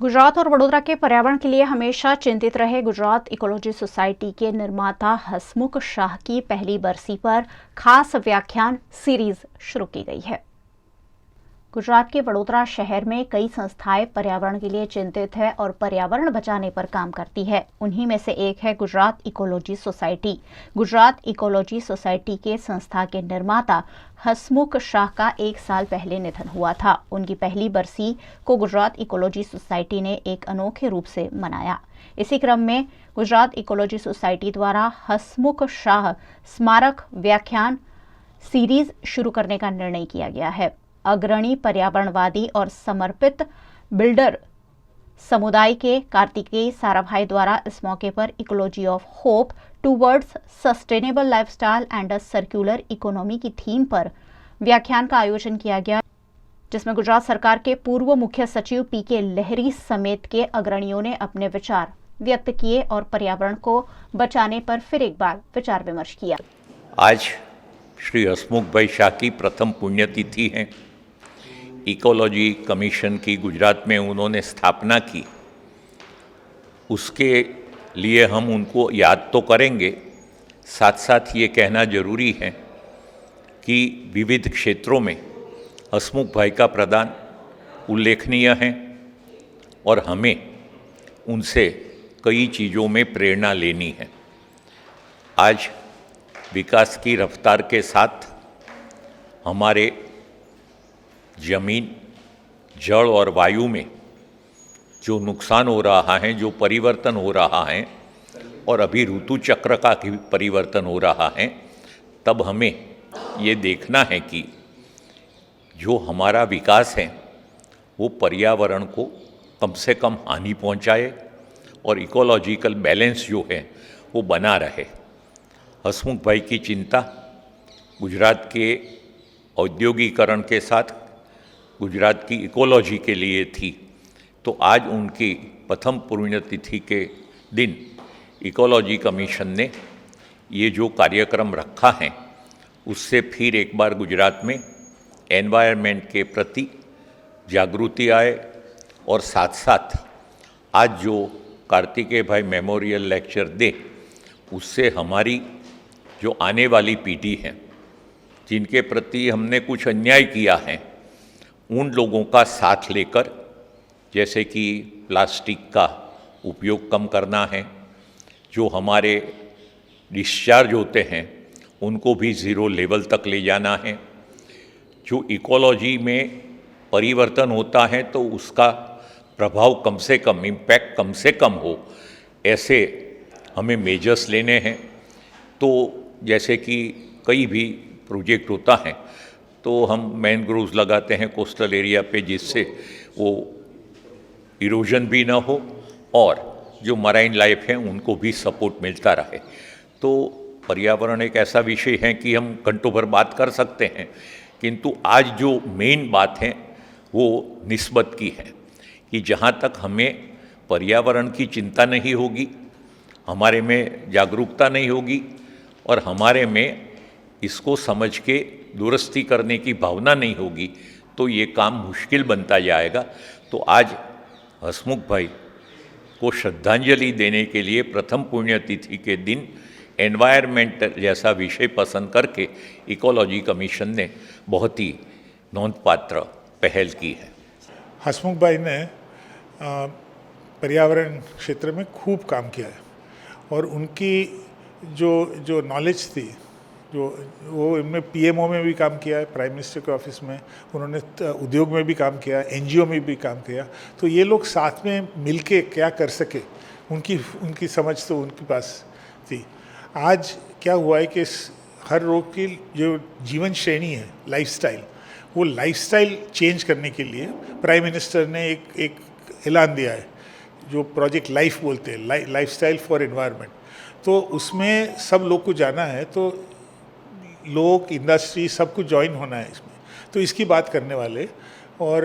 गुजरात और वडोदरा के पर्यावरण के लिए हमेशा चिंतित रहे गुजरात इकोलॉजी सोसाइटी के निर्माता हसमुख शाह की पहली बरसी पर खास व्याख्यान सीरीज शुरू की गई है। गुजरात के वडोदरा शहर में कई संस्थाएं पर्यावरण के लिए चिंतित है और पर्यावरण बचाने पर काम करती है। उन्हीं में से एक है Gujarat ecology society. Gujarat ecology society के संस्था के निर्माता हसमुख शाह का 1 साल पहले निधन हुआ था। उनकी पहली बरसी को गुजरात इकोलॉजी सोसाइटी ने एक अनोखे रूप से मनाया। इसी क्रम में गुजरात इकोलॉजी सोसाइटी द्वारा हसमुख शाह स्मारक व्याख्यान सीरीज शुरू करने का निर्णय किया गया है। अग्रणी पर्यावरणवादी और समर्पित बिल्डर समुदाय के कार्तिकेय साराभाई द्वारा इस मौके पर ecology of hope towards sustainable lifestyle and a circular economy की थीम पर व्याख्यान का आयोजन किया गया, जिसमें गुजरात सरकार के पूर्व मुख्य सचिव पीके लहरी समेत के अग्रणियों ने अपने विचार व्यक्त किए और पर्यावरण को बचाने पर फिर एक बार विचार विमर्श किया। आज श्री हसमुख भाई शाह की प्रथम पुण्यतिथि है। इकोलॉजी कमीशन की गुजरात में उन्होंने स्थापना की, उसके लिए हम उनको याद तो करेंगे, साथ साथ ये कहना जरूरी है कि विविध क्षेत्रों में हसमुख भाई का प्रदान उल्लेखनीय है और हमें उनसे कई चीज़ों में प्रेरणा लेनी है। आज विकास की रफ्तार के साथ हमारे जमीन, जल और वायु में जो नुकसान हो रहा है, जो परिवर्तन हो रहा है और अभी ऋतु चक्र का भी परिवर्तन हो रहा है, तब हमें ये देखना है कि जो हमारा विकास है वो पर्यावरण को कम से कम हानि पहुंचाए और इकोलॉजिकल बैलेंस जो है वो बना रहे। हसमुख भाई की चिंता गुजरात के औद्योगिकरण के साथ गुजरात की इकोलॉजी के लिए थी, तो आज उनकी प्रथम पुण्यतिथि के दिन इकोलॉजी कमीशन ने ये जो कार्यक्रम रखा है उससे फिर एक बार गुजरात में एनवायरनमेंट के प्रति जागृति आए और साथ साथ आज जो कार्तिकेय भाई मेमोरियल लेक्चर दे, उससे हमारी जो आने वाली पीढ़ी है, जिनके प्रति हमने कुछ अन्याय किया है, उन लोगों का साथ लेकर, जैसे कि प्लास्टिक का उपयोग कम करना है, जो हमारे डिस्चार्ज होते हैं उनको भी ज़ीरो लेवल तक ले जाना है, जो इकोलॉजी में परिवर्तन होता है तो उसका प्रभाव कम से कम, इम्पैक्ट कम से कम हो, ऐसे हमें मेजर्स लेने हैं। तो जैसे कि कई भी प्रोजेक्ट होता है तो हम मैनग्रोव्स लगाते हैं कोस्टल एरिया पे, जिससे वो इरोजन भी ना हो और जो मराइन लाइफ है उनको भी सपोर्ट मिलता रहे। तो पर्यावरण एक ऐसा विषय है कि हम घंटों भर बात कर सकते हैं, किंतु आज जो मेन बात है वो निस्बत की है कि जहाँ तक हमें पर्यावरण की चिंता नहीं होगी, हमारे में जागरूकता नहीं होगी और हमारे में इसको समझ के दुरुस्ती करने की भावना नहीं होगी, तो ये काम मुश्किल बनता जाएगा। तो आज हसमुख भाई को श्रद्धांजलि देने के लिए प्रथम पुण्यतिथि के दिन एनवायरनमेंट जैसा विषय पसंद करके इकोलॉजी कमीशन ने बहुत ही नोंदपात्र पहल की है। हसमुख भाई ने पर्यावरण क्षेत्र में खूब काम किया है और उनकी जो नॉलेज थी, जो वो इनमें पीएमओ में भी काम किया है, प्राइम मिनिस्टर के ऑफिस में, उन्होंने उद्योग में भी काम किया, एनजीओ में भी काम किया, तो ये लोग साथ में मिलके क्या कर सके, उनकी समझ तो उनके पास थी। आज क्या हुआ है कि हर लोग की जो जीवन श्रेणी है, लाइफस्टाइल, वो लाइफस्टाइल चेंज करने के लिए प्राइम मिनिस्टर ने एक ऐलान दिया है जो प्रोजेक्ट लाइफ बोलते हैं, लाइफस्टाइल फॉर एनवायरनमेंट। तो उसमें सब लोग को जाना है, तो लोग, इंडस्ट्री, सबको ज्वाइन होना है इसमें। तो इसकी बात करने वाले और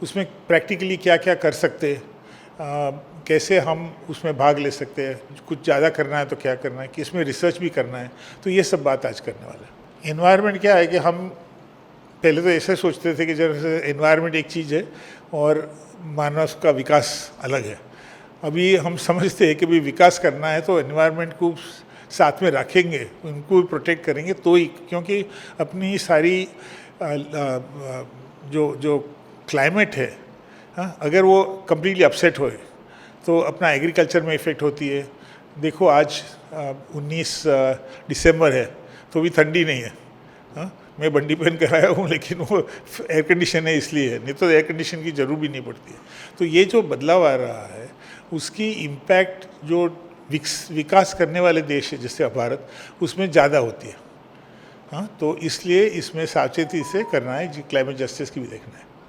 उसमें प्रैक्टिकली क्या क्या कर सकते हैं, कैसे हम उसमें भाग ले सकते हैं, कुछ ज़्यादा करना है तो क्या करना है, कि इसमें रिसर्च भी करना है, तो ये सब बात आज करने वाला है। एनवायरनमेंट क्या है कि हम पहले तो ऐसे सोचते थे कि जैसे एनवायरनमेंट एक चीज़ है और मानव का विकास अलग है। अभी हम समझते हैं कि भाई विकास करना है तो एनवायरनमेंट को साथ में रखेंगे, उनको भी प्रोटेक्ट करेंगे तो ही, क्योंकि अपनी सारी जो क्लाइमेट है, हाँ, अगर वो कम्प्लीटली अपसेट होए तो अपना एग्रीकल्चर में इफ़ेक्ट होती है। देखो आज 19 दिसंबर है तो भी ठंडी नहीं है, हाँ, मैं बंडी पहन कर आया हूँ लेकिन वो एयर कंडीशन है इसलिए है, नहीं तो एयर कंडीशन की ज़रूर भी नहीं पड़ती है। तो ये जो बदलाव आ रहा है उसकी इम्पैक्ट जो विकास करने वाले देश है जैसे भारत, उसमें ज़्यादा होती है। हाँ, तो इसलिए इसमें सावचेती से करना है, क्लाइमेट जस्टिस की भी देखना है।